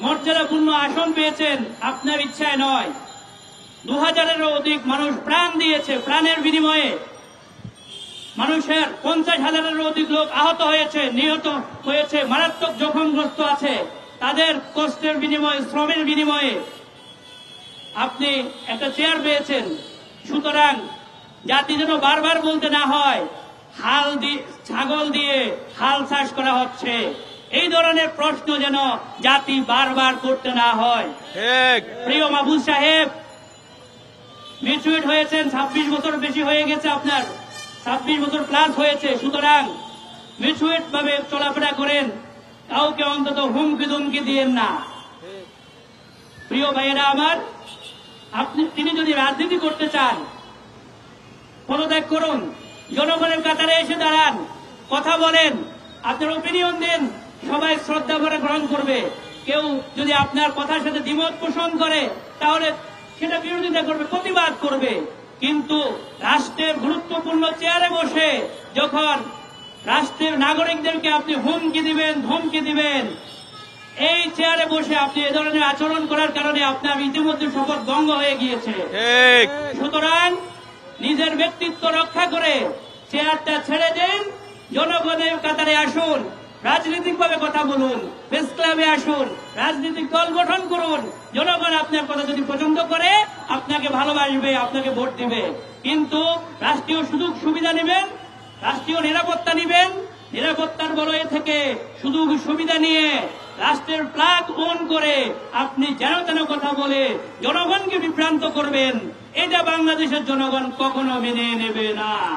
মর্যাদাপূর্ণ আসন পেয়েছেন আপনার ইচ্ছায় নয়। 2000-এরও অধিক মানুষ প্রাণ দিয়েছে, প্রাণের বিনিময়ে মানুষের 50,000-এরও অধিক লোক আহত হয়েছে, নিহত হয়েছে, মারাত্মক জখমগ্রস্ত আছে। তাদের কষ্টের বিনিময়ে, শ্রমের বিনিময়ে আপনি একটা চেয়ার পেয়েছেন। সুতরাং জাতি যেন বারবার বলতে না হয় ছাগল দিয়ে হাল চাষ করা হচ্ছে, এই ধরনের প্রশ্ন যেন জাতি বারবার করতে না হয়। প্রিয় মাহবুব সাহেব, ম্যাচুরেট হয়েছেন, 26 বছর বেশি হয়ে গেছে, আপনার 26 বছর প্লাস হয়েছে। সুতরাং ম্যাচুরেট ভাবে চলাফেরা করেন, কাউকে অন্তত হুমকি ধুমকি দিয়েন না। প্রিয় ভাইয়েরা আমার, তিনি যদি রাজনীতি করতে চান, পদত্যাগ করুন, জনগণের কাতারে এসে দাঁড়ান, কথা বলেন, আপনার ওপিনিয়ন দেন, সবাই শ্রদ্ধা করে গ্রহণ করবে। কেউ যদি আপনার কথার সাথে দ্বিমত পোষণ করে তাহলে সেটা বিরোধিতা করবে, প্রতিবাদ করবে। কিন্তু রাষ্ট্রের গুরুত্বপূর্ণ চেয়ারে বসে যখন রাষ্ট্রের নাগরিকদেরকে আপনি হুমকি দিবেন, ধমকি দিবেন, এই চেয়ারে বসে আপনি এ ধরনের আচরণ করার কারণে আপনার ইতিমধ্যে শপথ ভঙ্গ হয়ে গিয়েছে। সুতরাং নিজের ব্যক্তিত্ব রক্ষা করে চেয়ারটা ছেড়ে দেন, জনগণের কাতারে আসুন, রাজনৈতিকভাবে কথা বলুন, প্রেস ক্লাবে আসুন, রাজনৈতিক দল গঠন করুন। জনগণ আপনার কথা যদি পছন্দ করে আপনাকে ভালোবাসবে, আপনাকে ভোট দিবে। কিন্তু রাষ্ট্রীয় সুযোগ সুবিধা নেবেন, রাষ্ট্রীয় নিরাপত্তা নেবেন, নিরাপত্তার বলয় থেকে সুযোগ সুবিধা নিয়ে রাষ্ট্রের প্লাগ অন করে আপনি যেন তেন কথা বলে জনগণকে বিভ্রান্ত করবেন, এটা বাংলাদেশের জনগণ কখনো মেনে নেবে না।